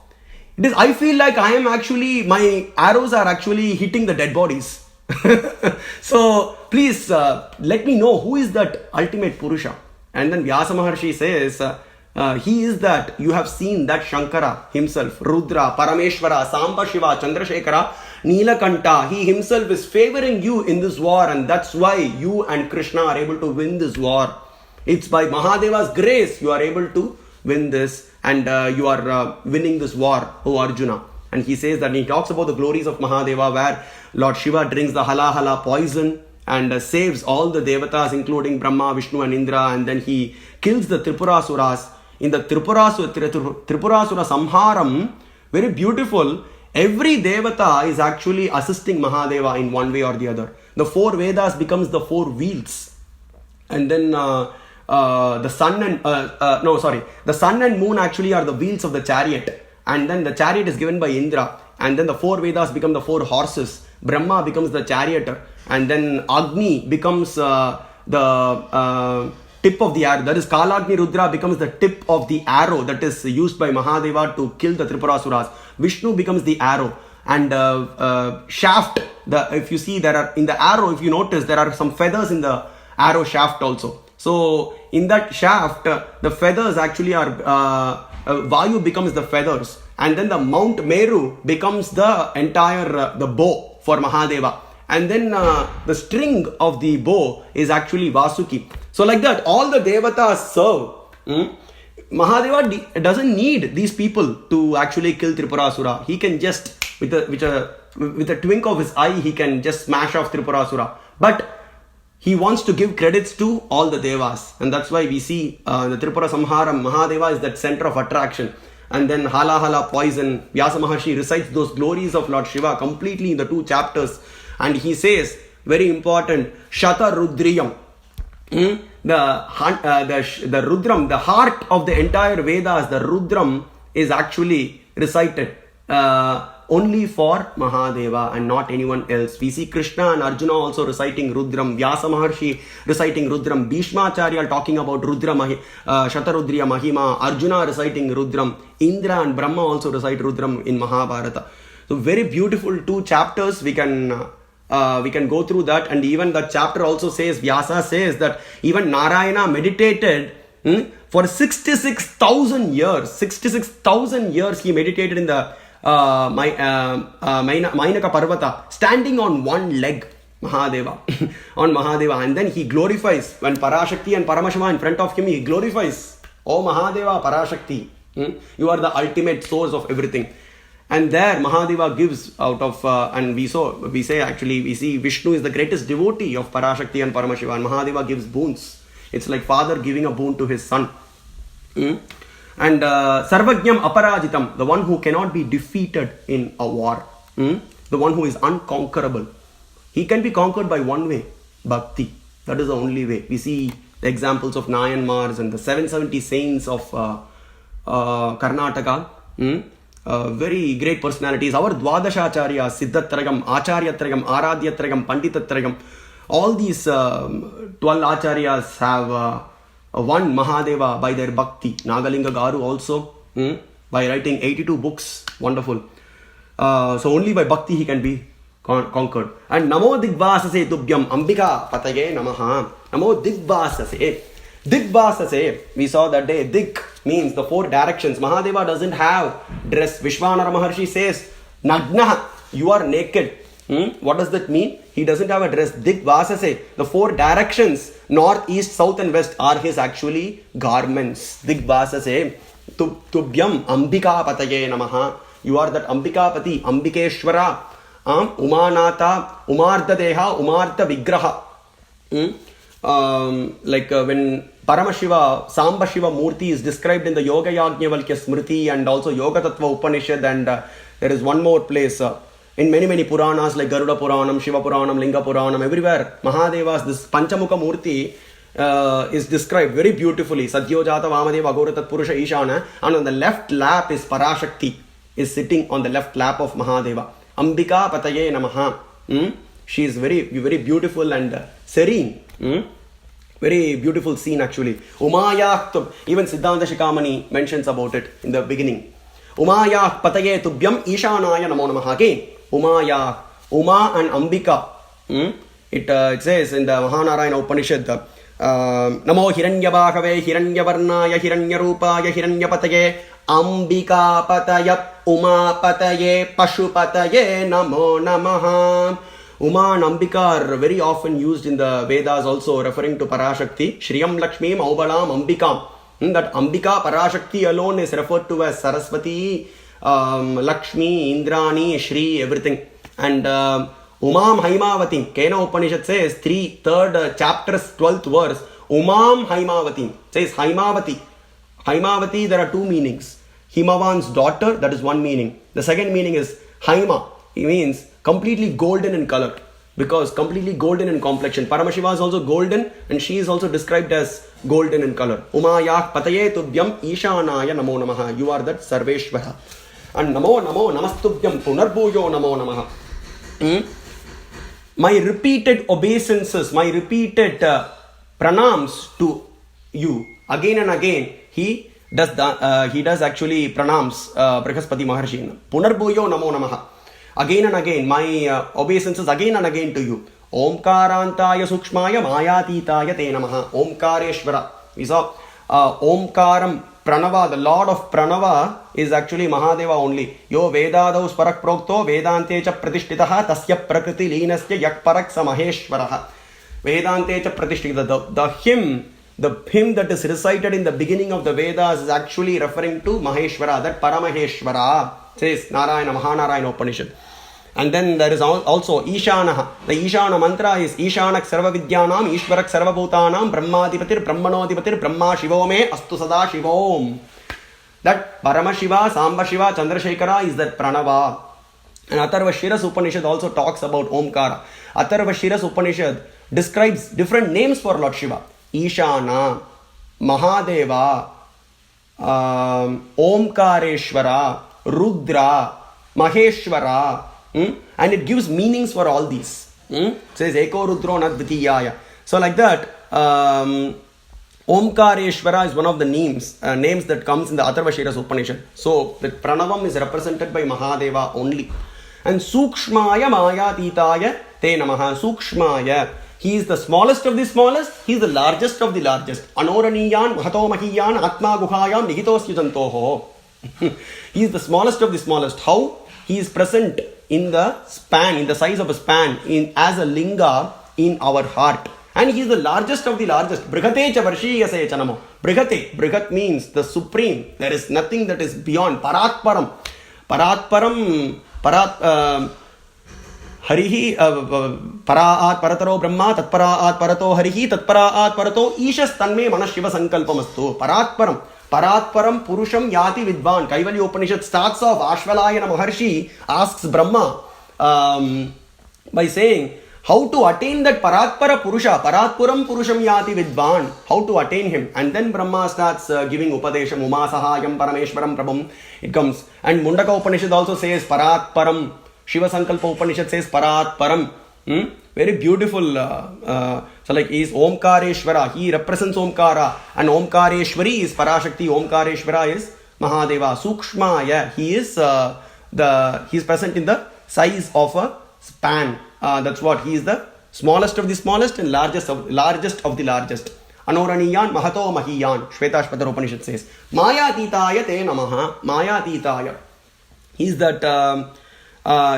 I feel like my arrows are actually hitting the dead bodies. So please let me know who is that ultimate Purusha. And then Vyasa Maharshi says, he is that. You have seen that Shankara himself, Rudra, Parameshwara, Samba Shiva, Chandrasekhara, Nilakanta, he himself is favoring you in this war, and that's why you and Krishna are able to win this war. It's by Mahadeva's grace you are able to win this, and you are winning this war, O Arjuna. And he says that, he talks about the glories of Mahadeva, where Lord Shiva drinks the hala poison and saves all the devatas, including Brahma, Vishnu and Indra, and then he kills the Tripurasuras. In the Tripurasura Samharam, very beautiful, every devata is actually assisting Mahadeva in one way or the other. The four Vedas becomes the four wheels, and then the sun and moon actually are the wheels of the chariot, and then the chariot is given by Indra, and then the four Vedas become the four horses. Brahma becomes the charioteer, and then Agni becomes the tip of the arrow. That is, Kalagni Rudra becomes the tip of the arrow that is used by Mahadeva to kill the Tripurasuras. Vishnu becomes the arrow, and shaft. If you see, there are in the arrow, if you notice, there are some feathers in the arrow shaft also. So in that shaft, the feathers actually are Vayu becomes the feathers, and then the Mount Meru becomes the entire the bow for Mahadeva, and then the string of the bow is actually Vasuki. So like that, all the devatas serve. Mahadeva doesn't need these people to actually kill Tripurasura. He can just, with a twink of his eye, he can just smash off Tripurasura. But he wants to give credits to all the devas, and that's why we see the Tripura Samharam, Mahadeva is that center of attraction. And then hala poison, Vyasa Maharshi recites those glories of Lord Shiva completely in the 2 chapters, and he says, very important, Shata Rudriyam, the Rudram, the heart of the entire Vedas, the Rudram is actually recited only for Mahadeva and not anyone else. We see Krishna and Arjuna also reciting Rudram, Vyasa Maharshi reciting Rudram, Bhishmacharya talking about Shatarudriya Mahima, Arjuna reciting Rudram, Indra and Brahma also recite Rudram in Mahabharata. So very beautiful 2 chapters. We can go through that, and even that chapter also says, Vyasa says that even Narayana meditated for 66,000 years. 66,000 years he meditated in the Mainaka Parvata, standing on one leg, Mahadeva, on Mahadeva, and then he glorifies, when Parashakti and Paramashiva in front of him, he glorifies, Oh Mahadeva, Parashakti, you are the ultimate source of everything. And there Mahadeva gives out of, and we see Vishnu is the greatest devotee of Parashakti and Paramashiva, and Mahadeva gives boons. It's like father giving a boon to his son. And Sarvajnam Aparajitam, the one who cannot be defeated in a war, the one who is unconquerable. He can be conquered by one way, Bhakti. That is the only way. We see the examples of Nayanmars and the 770 saints of Karnataka. Very great personalities. Our Dwadashacharyas, Siddhatragam, Acharyatragam, Aradhyatragam, Panditatragam. All these 12 Acharyas have won Mahadeva by their bhakti. Nagalinga Garu also, by writing 82 books. Wonderful. So only by bhakti he can be conquered. And Namo Digvasase Tubhyam Ambika Pataye Namaha. Namo Digvasase. Digvasase, we saw that day, Dig means the 4 directions. Mahadeva doesn't have dress. Vishwanara Maharshi says, Nagna, you are naked. What does that mean? He doesn't have a dress. Digvasase, the 4 directions, north, east, south and west are his actually garments. Digvasase, Tubhyam Ambika Pataye Namaha. You are that Ambikapati, Ambikeshwara, Umanata, Umartha Deha, Umartha Vigraha. When Paramashiva, Samba Shiva Murti is described in the Yoga Yajnavalkya Smriti and also Yoga Tattva Upanishad, and there is one more place in many Puranas like Garuda Puranam, Shiva Puranam, Linga Puranam, everywhere Mahadeva's this Panchamukha Murti is described very beautifully. Satyojata Vamadeva Agoratat Purusha Ishana, and on the left lap is Parashakti, is sitting on the left lap of Mahadeva. Ambika Pataye Namaha. She is very, very beautiful and serene. Very beautiful scene actually. Umaya, even Siddhanta Shikamani mentions about it in the beginning. Umaya Pataye Tubhyam Ishanaya Namo Namaha. Again, Umaya, Uma and Ambika. It says in the Mahanarayana Upanishad, Namo Hiranyabhakave, Hiranyavarnaya, Hiranyarupaya, Hiranyapataye, Ambika Pataya Umapataye Pashupataye Namo Namaha. Uma and Ambika are very often used in the Vedas also, referring to Parashakti. Shriyam Lakshmi Maubalam Ambikam. That Ambika Parashakti alone is referred to as Saraswati, Lakshmi, Indrani, Shri, everything. And Umam Haimavati, Kena Upanishad says, 3rd chapter's 12th verse, Umam Haimavati, says Haimavati. Haimavati, there are two meanings. Himavan's daughter, that is one meaning. The second meaning is Haima, it means completely golden in color, because completely golden in complexion. Paramashiva is also golden, and she is also described as golden in color. Umayah Pataye Tubhyam Ishanaya Namo Namaha. You are that Sarveshvara. And Namo Namastubhyam Punarbhuyo Namo Namaha. My repeated obeisances, my repeated pranams to you, again and again, he does actually pranams Brihaspati Maharishi. Punarbhuyo Namo Namaha. Again and again, my obeisances again and again to you. Omkarantaya Sukshmaya Mayatitaya Te Namaha. Omkareshvara. We saw Omkaram Pranava, the Lord of Pranava is actually Mahadeva only. Yo Vedadaus Parak Prokto Vedantecha Pratishtitaha Tasya Prakriti Linasya Yak Parak Samaheshvaraha. Vedantecha Pratishtita. The hymn that is recited in the beginning of the Vedas is actually referring to Maheshvara, that Paramaheshvara, says Narayana Mahanarayana Upanishad. And then there is also Ishanaha. The Ishana mantra is Ishanak Sarva Vidyanam, Ishvarak Sarva Bhutanam, Brahmadipatir, Brahmanodipatir, Brahma Shivome, Astu Sada Shivom. That Paramashiva, Samba Shiva, Chandrasekhara is that Pranava. And Atharva Shiras Upanishad also talks about Omkara. Atharva Shiras Upanishad describes different names for Lord Shiva. Ishana, Mahadeva, Omkareshvara, Rudra, Maheshvara. And it gives meanings for all these. It says Eko Rudro Nadvitiyaya. So like that, Omkareshvara is one of the names that comes in the Atharva Shiras Upanishad. So the Pranavam is represented by Mahadeva only. And Sukshmaya Mayatitaya Te Namaha. Sukshmaya. He is the smallest of the smallest. He is the largest of the largest. Anoraniyan Mahato Mahiyan Atma Guhayam Nigitosya Jantoho. He is the smallest of the smallest. How? He is present in the span, in the size of a span, as a linga in our heart. And he is the largest of the largest. Brihate cha varshiyase chanamo. Brihate. Brihat means the supreme. There is nothing that is beyond. Paratparam. Paratparam. Harihi. Paraat parataro brahma. Tatparaat parato harihi. Tatparaat parato ishas tanme manas Shiva sankalpamastu. Paratparam. Paratparam Purusham Yati Vidvan. Kaivalya Upanishad starts off. Ashvalayana Maharishi asks Brahma by saying how to attain that Paratpara Purusha. Paratpuram Purusham Yati Vidvan. How to attain him. And then Brahma starts giving Upadesham. Umasahayam Parameshwaram Prabham. It comes. And Mundaka Upanishad also says Paratparam. Shiva Sankalpa Upanishad says Paratparam. Very beautiful. So like he is Omkareshvara. He represents Omkara. And Omkareshwari is Parashakti. Omkareshvara is Mahadeva. Sukshmaya. He is present in the size of a span. That's what. He is the smallest of the smallest and largest of the largest. Anoraniyan Mahato Mahiyan. Shvetashvatara Upanishad says. Mayatitaya Te Namaha. Mayatitaya. He is that...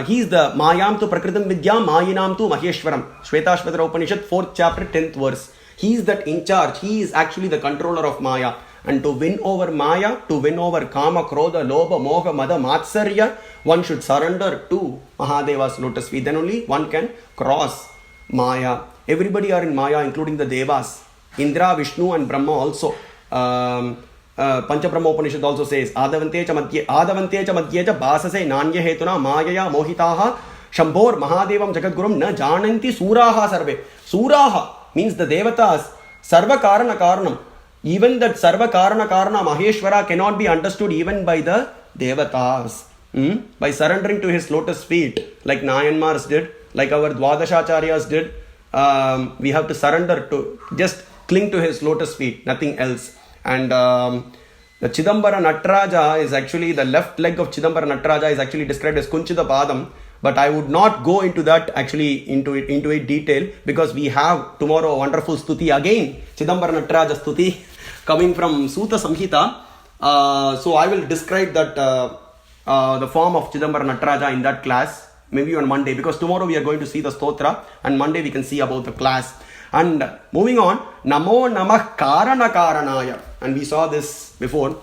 he is the Mayam tu Prakritam Vidyam Mayinam tu Maheshwaram. Shvetashvatara Upanishad 4th chapter 10th verse. He is that in charge. He is actually the controller of Maya. And to win over Maya, to win over Kama, Krodha, Lobha, Moha, Mada, Matsarya, one should surrender to Mahadeva's lotus feet. Then only one can cross Maya. Everybody are in Maya, including the Devas. Indra, Vishnu and Brahma also. Panchabrahma Upanishad also says Adavantecha madhye basase nanya hetuna mayaya mohitaha shambhor mahadevam jagadgurum na jananti suraha sarve. Suraha means the devatas sarva karana karanam. Even that sarva karana karana Maheshwara cannot be understood even by the devatas. By surrendering to his lotus feet, like Nayanmars did, like our Dwadashacharyas did, we have to surrender to, just cling to his lotus feet, nothing else. And the Chidambara Nataraja is actually, the left leg of Chidambara Nataraja is actually described as Kunchita Padam. But I would not go into that actually into it detail, because we have tomorrow a wonderful stuti again, Chidambara Nataraja stuti coming from Suta Samhita. So I will describe that the form of Chidambara Nataraja in that class, maybe on Monday, because tomorrow we are going to see the stotra and Monday we can see about the class. And moving on, Namo Namah Karana Karanaya, and we saw this before.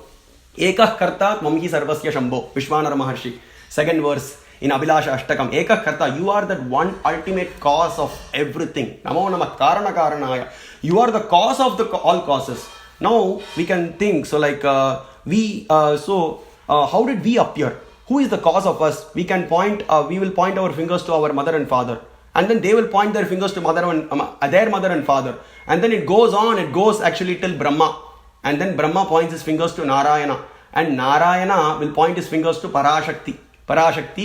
Ekah Karta Mamhi Sarvasya Shambho, Vishwanara Maharshi, second verse in Abhilasha Ashtakam. Ekah Karta, you are that one ultimate cause of everything. Namo Namah Karana Karanaya, you are the cause of all causes. Now we can think, so like how did we appear? Who is the cause of us? We can point, we will point our fingers to our mother and father, and then they will point their fingers to their mother and father, and then it goes on, it goes actually till Brahma, and then Brahma points his fingers to Narayana, and Narayana will point his fingers to Parashakti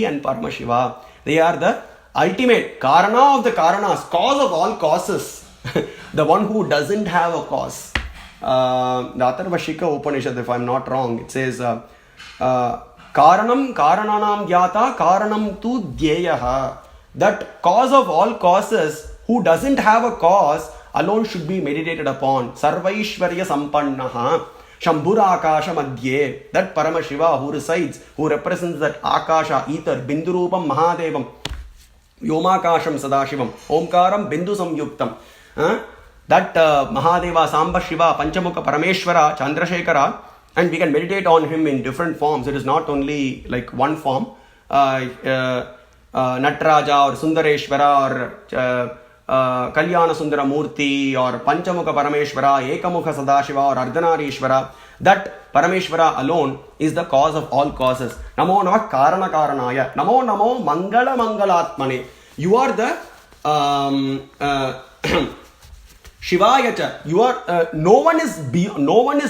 and Paramashiva. They are the ultimate Karana of the Karanas, cause of all causes, the one who doesn't have a cause. The Atharvashika Upanishad, if I'm not wrong, it says Karanam Karananam Gyata Karanam tu Dhyeyaha. That cause of all causes, who doesn't have a cause, alone should be meditated upon. Sarvaishvarya Sampannaha Shambhura Akasha Madhye. That Paramashiva who resides, who represents that Akasha, ether, Bindurupam Mahadevam, Yomakasham Sadashivam, Omkaram Bindu Samyuktam. That Mahadeva, Samba Shiva, Panchamukha Parameshwara, Chandrasekhara, and we can meditate on him in different forms. It is not only like one form. Nataraja or Sundareshwara or Kalyana Sundara Murti or Panchamukha Parameshwara, Ekamukha Sadashiva or Ardhanarishwara. That Parameshwara alone is the cause of all causes. Namo Namah Karana Karanaya. Namo Namo Mangala Mangalatmane. You are the Shivayacha, you are no one is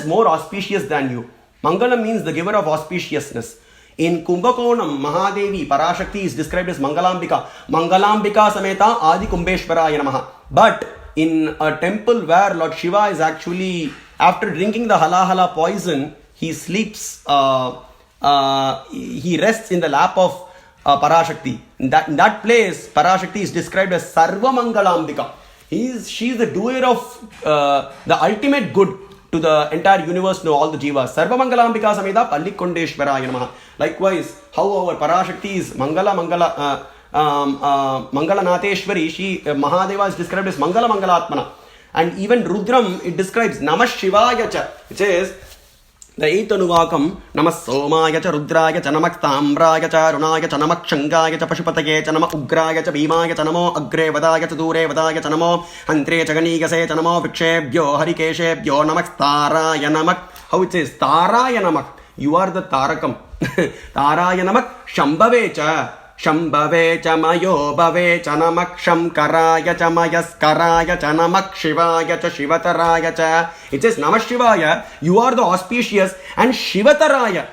more auspicious than you. Mangala means the giver of auspiciousness. In Kumbhakonam, Mahadevi, Parashakti is described as Mangalambika. Mangalambika Sameta Adi Kumbheshwaraya Namaha. But in a temple where Lord Shiva is actually, after drinking the halahala poison, he sleeps, he rests in the lap of Parashakti. In that place, Parashakti is described as Sarva Mangalambika. She is the doer of the ultimate good to the entire universe, no, all the jivas. Sarva Mangalambika Sameda Pallikondeshwaraya Namaha. Likewise, how our Parashakti is Mangala Nateshwari, she Mahadeva is described as Mangala Mangalatmana. And even Rudram, it describes Namah Shivaya Cha. It says, the 8th Anuvakam, Namah Somaya Cha Rudraya Cha Namak Tambraya Cha Runaya Cha Namak Shangaya Cha Pashupatake Cha Namak Ugraya Cha Bhimaya Cha Namo Agre Vadaya Cha Dure Vadaya Cha Namo Hantre Cha Ganigase Cha Namo Vikshebhyo Harikeshebhyo Namak Taraya Namak. How it says? Taraya Namak. You are the Tarakam. Taraya Namak Shambhave Cha. Shambhave cha mayo bhave cha namak shamkaraya cha mayaskaraya cha namak shivaya cha shivataraya cha. It says Namah Shivaya, you are the auspicious, and Shivataraya.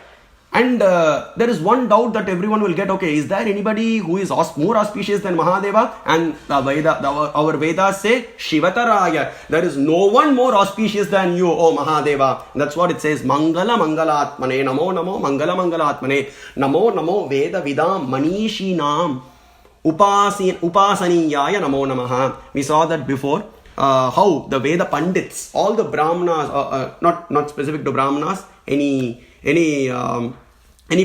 And there is one doubt that everyone will get, okay, is there anybody who is more auspicious than Mahadeva? And our Vedas say Shivataraya. There is no one more auspicious than you, O Mahadeva. That's what it says. Mangala Mangalatmane, Namo Namo Mangala Mangalatmane, Namo Namo Veda Vidam Manishinam Upasaniyaya Namo Namaha. We saw that before. How the Veda Pandits, all the Brahmanas, not specific to Brahmanas, any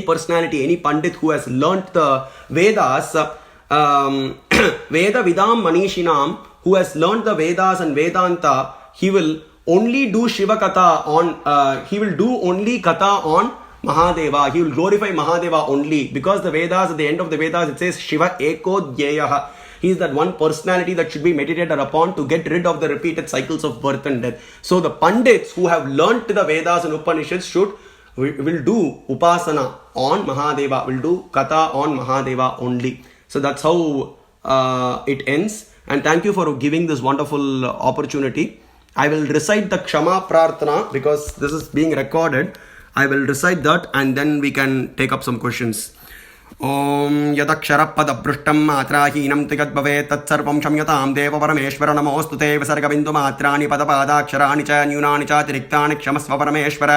personality, any Pandit who has learnt the Vedas, Veda Vidam Manishinam, who has learnt the Vedas and Vedanta, he will only do Shiva Katha on, he will do only Katha on Mahadeva. He will glorify Mahadeva only, because the Vedas, at the end of the Vedas, it says Shiva Eko Dhyeyaha. He is that one personality that should be meditated upon to get rid of the repeated cycles of birth and death. So the Pandits who have learnt the Vedas and Upanishads will do Upasana on Mahadeva, will do Katha on Mahadeva only. So that's how it ends. And thank you for giving this wonderful opportunity. I will recite the Kshama Prarthana because this is being recorded. I will recite that and then we can take up some questions. ॐ यदक्षरपदभृष्टं मात्राहीनं तिगद्भवेत् तत्सर्वं क्षम्यतां देव परमेश्वर नमोऽस्तु ते विसर्गबिन्दुमात्राणि पदपादाक्षराणि च न्यूनानि चातिरिक्तानि क्षमस्व परमेश्वर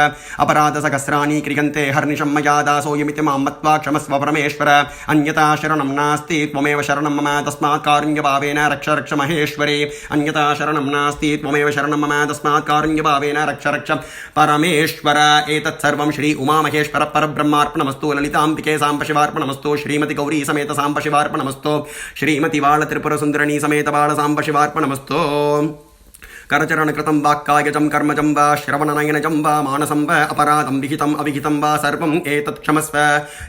अपराधसहस्राणि क्रियन्ते हर्निशं मया दासोऽयमिति मां मत्वा क्षमस्व परमेश्वर अन्यथा शरणं नास्ति त्वमेव शरणं मम तस्मात् कारुण्यभावेन रक्ष रक्ष महेश्वरी अन्यथा शरणं नास्ति त्वमेव शरणं मम तस्मात् कारुण्यभावेन रक्ष रक्ष परमेश्वर एतत् सर्वं श्री उमामहेश्वर परब्रह्मार्पणमस्तु ललिताम्बिके साम्ब शिवार्पणमस्तु श्रीमति गौरी समेत सांब शिवार्पणमस्तु श्रीमति बाल त्रिपुर सुंदरणी समेत बाल सांब शिवार्पणमस्तु करचरण कृतं वाक्कायजं कर्मजं वा श्रवणनयनजं वा मानसं वा अपराधं विहितम् अविहितं वा सर्वम् एतत् क्षमस्व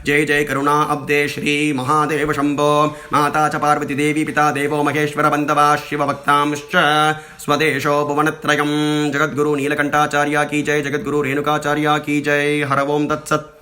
जय जय करुणा अब्दे श्री महादेव शंभो माता च पार्वती देवी पिता देवो महेश्वर बन्धवा शिवभक्तांश्च स्वदेशो भुवनत्रयं जगद्गुरु नीलकण्ठाचार्य की जय जगद्गुरु रेणुकाचार्य की जय हर ओं तत्सत्